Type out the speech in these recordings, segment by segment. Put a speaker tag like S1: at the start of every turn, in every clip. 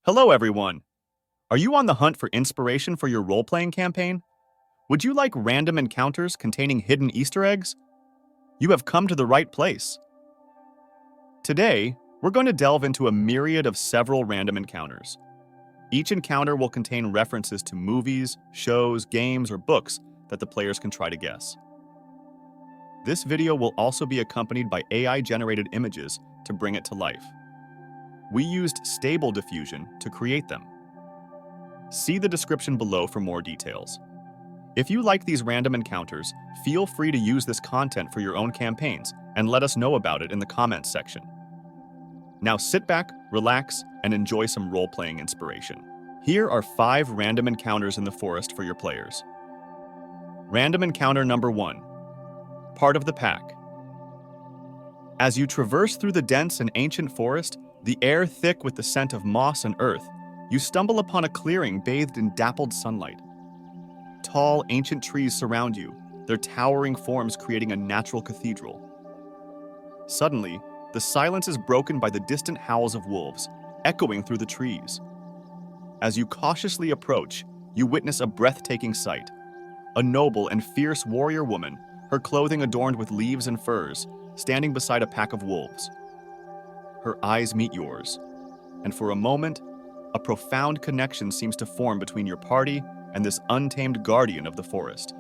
S1: Hello, everyone. Are you on the hunt for inspiration for your role-playing campaign? Would you like random encounters containing hidden Easter eggs? You have come to the right place. Today, we're going to delve into a myriad of several random encounters. Each encounter will contain references to movies, shows, games, or books that the players can try to guess. This video will also be accompanied by AI-generated images to bring it to life. We used Stable Diffusion to create them. See the description below for more details. If you like these random encounters, feel free to use this content for your own campaigns and let us know about it in the comments section. Now sit back, relax, and enjoy some role-playing inspiration. Here are 5 random encounters in the forest for your players. Random encounter number 1. Part of the pack. As you traverse through the dense and ancient forest, the air thick with the scent of moss and earth, you stumble upon a clearing bathed in dappled sunlight. Tall, ancient trees surround you, their towering forms creating a natural cathedral. Suddenly, the silence is broken by the distant howls of wolves, echoing through the trees. As you cautiously approach, you witness a breathtaking sight. A noble and fierce warrior woman, her clothing adorned with leaves and furs, standing beside a pack of wolves. Her eyes meet yours, and for a moment, a profound connection seems to form between your party and this untamed guardian of the forest.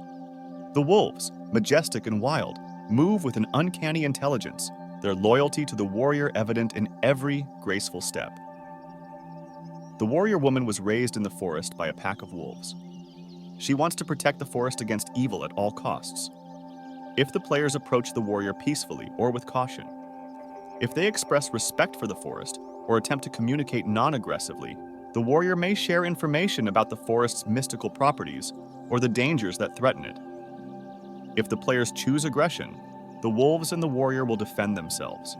S1: The wolves, majestic and wild, move with an uncanny intelligence, their loyalty to the warrior evident in every graceful step. The warrior woman was raised in the forest by a pack of wolves. She wants to protect the forest against evil at all costs. If the players approach the warrior peacefully or with caution, if they express respect for the forest or attempt to communicate non-aggressively, the warrior may share information about the forest's mystical properties or the dangers that threaten it. If the players choose aggression, the wolves and the warrior will defend themselves.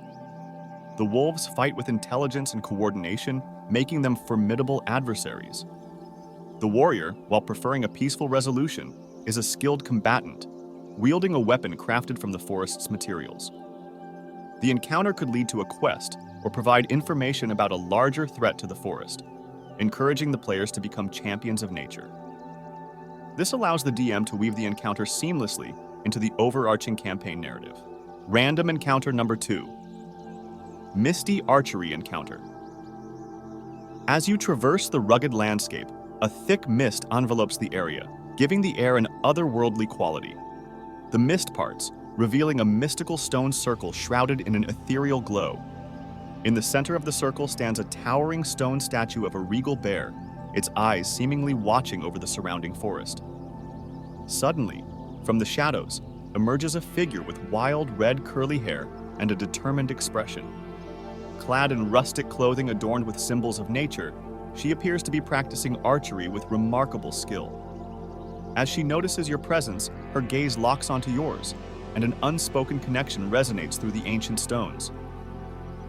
S1: The wolves fight with intelligence and coordination, making them formidable adversaries. The warrior, while preferring a peaceful resolution, is a skilled combatant, wielding a weapon crafted from the forest's materials. The encounter could lead to a quest or provide information about a larger threat to the forest, encouraging the players to become champions of nature. This allows the DM to weave the encounter seamlessly into the overarching campaign narrative. Random encounter number 2. Misty Archery Encounter. As you traverse the rugged landscape, a thick mist envelopes the area, giving the air an otherworldly quality. The mist parts, revealing a mystical stone circle shrouded in an ethereal glow. In the center of the circle stands a towering stone statue of a regal bear, its eyes seemingly watching over the surrounding forest. Suddenly, from the shadows, emerges a figure with wild red curly hair and a determined expression. Clad in rustic clothing adorned with symbols of nature, she appears to be practicing archery with remarkable skill. As she notices your presence, her gaze locks onto yours, and an unspoken connection resonates through the ancient stones.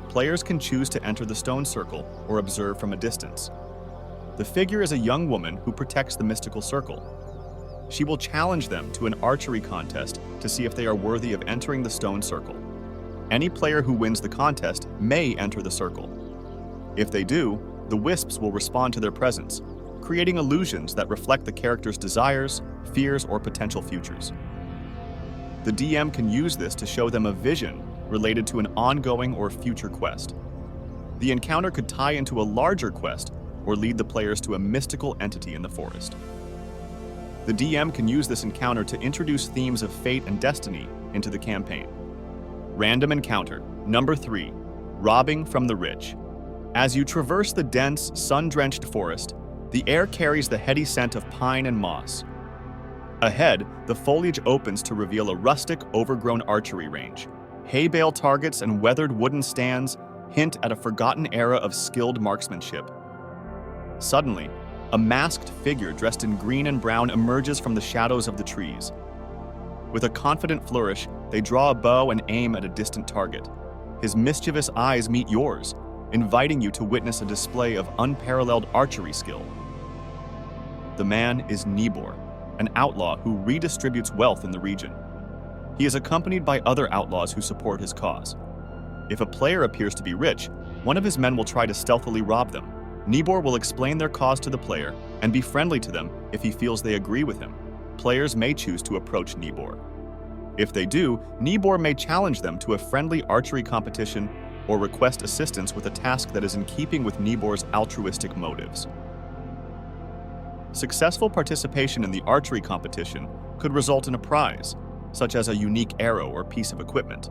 S1: Players can choose to enter the stone circle or observe from a distance. The figure is a young woman who protects the mystical circle. She will challenge them to an archery contest to see if they are worthy of entering the stone circle. Any player who wins the contest may enter the circle. If they do, the wisps will respond to their presence, creating illusions that reflect the character's desires, fears, or potential futures. The DM can use this to show them a vision related to an ongoing or future quest. The encounter could tie into a larger quest or lead the players to a mystical entity in the forest. The DM can use this encounter to introduce themes of fate and destiny into the campaign. Random encounter number 3. Robbing from the rich. As you traverse the dense, sun-drenched forest, the air carries the heady scent of pine and moss. Ahead, the foliage opens to reveal a rustic, overgrown archery range. Hay bale targets and weathered wooden stands hint at a forgotten era of skilled marksmanship. Suddenly, a masked figure dressed in green and brown emerges from the shadows of the trees. With a confident flourish, they draw a bow and aim at a distant target. His mischievous eyes meet yours, inviting you to witness a display of unparalleled archery skill. The man is Nibor, an outlaw who redistributes wealth in the region. He is accompanied by other outlaws who support his cause. If a player appears to be rich, one of his men will try to stealthily rob them, Nibor will explain their cause to the player and be friendly to them if he feels they agree with him. Players may choose to approach Nibor. If they do, Nibor may challenge them to a friendly archery competition or request assistance with a task that is in keeping with Nibor's altruistic motives. Successful participation in the archery competition could result in a prize, such as a unique arrow or piece of equipment.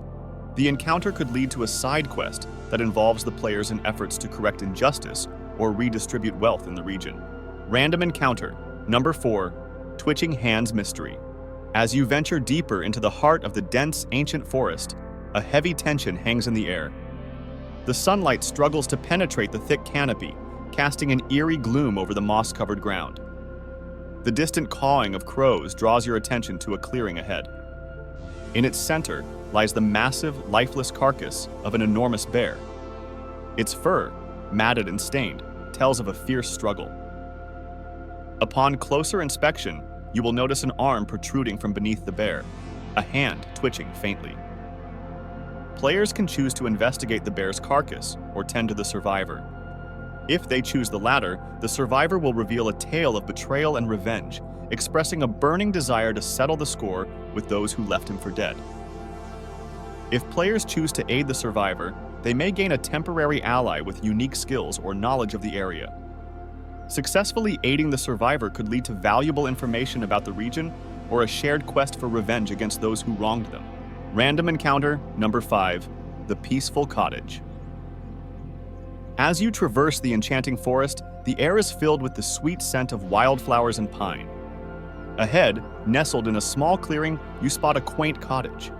S1: The encounter could lead to a side quest that involves the players in efforts to correct injustice or redistribute wealth in the region. Random encounter. Number 4. Twitching Hands Mystery. As you venture deeper into the heart of the dense, ancient forest, a heavy tension hangs in the air. The sunlight struggles to penetrate the thick canopy, casting an eerie gloom over the moss-covered ground. The distant cawing of crows draws your attention to a clearing ahead. In its center lies the massive, lifeless carcass of an enormous bear. Its fur, matted and stained, tells of a fierce struggle. Upon closer inspection, you will notice an arm protruding from beneath the bear, a hand twitching faintly. Players can choose to investigate the bear's carcass or tend to the survivor. If they choose the latter, the survivor will reveal a tale of betrayal and revenge, expressing a burning desire to settle the score with those who left him for dead. If players choose to aid the survivor, they may gain a temporary ally with unique skills or knowledge of the area. Successfully aiding the survivor could lead to valuable information about the region or a shared quest for revenge against those who wronged them. Random encounter. Number 5. The Peaceful Cottage. As you traverse the enchanting forest, the air is filled with the sweet scent of wildflowers and pine. Ahead, nestled in a small clearing, you spot a quaint cottage.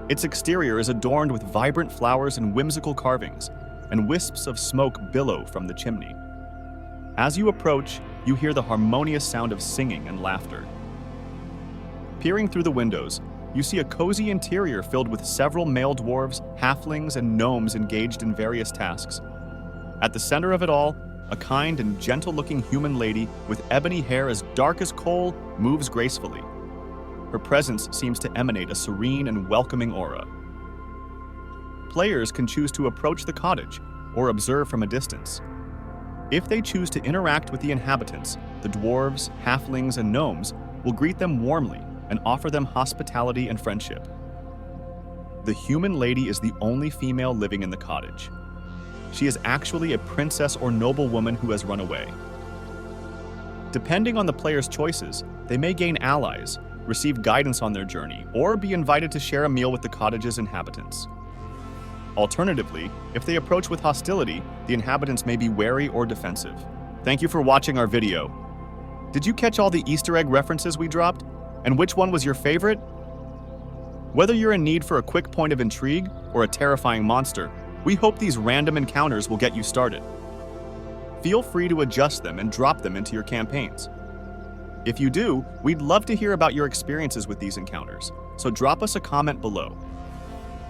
S1: Its exterior is adorned with vibrant flowers and whimsical carvings, and wisps of smoke billow from the chimney. As you approach, you hear the harmonious sound of singing and laughter. Peering through the windows, you see a cozy interior filled with several male dwarves, halflings, and gnomes engaged in various tasks. At the center of it all, a kind and gentle-looking human lady with ebony hair as dark as coal moves gracefully. Her presence seems to emanate a serene and welcoming aura. Players can choose to approach the cottage or observe from a distance. If they choose to interact with the inhabitants, the dwarves, halflings, and gnomes will greet them warmly and offer them hospitality and friendship. The human lady is the only female living in the cottage. She is actually a princess or noblewoman who has run away. Depending on the player's choices, they may gain allies, receive guidance on their journey, or be invited to share a meal with the cottage's inhabitants. Alternatively, if they approach with hostility, the inhabitants may be wary or defensive. Thank you for watching our video. Did you catch all the Easter egg references we dropped? And which one was your favorite? Whether you're in need for a quick point of intrigue or a terrifying monster, we hope these random encounters will get you started. Feel free to adjust them and drop them into your campaigns. If you do, we'd love to hear about your experiences with these encounters, so drop us a comment below.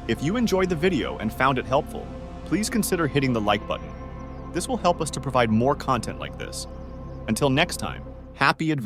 S1: If you enjoyed the video and found it helpful, please consider hitting the like button. This will help us to provide more content like this. Until next time, happy adventures.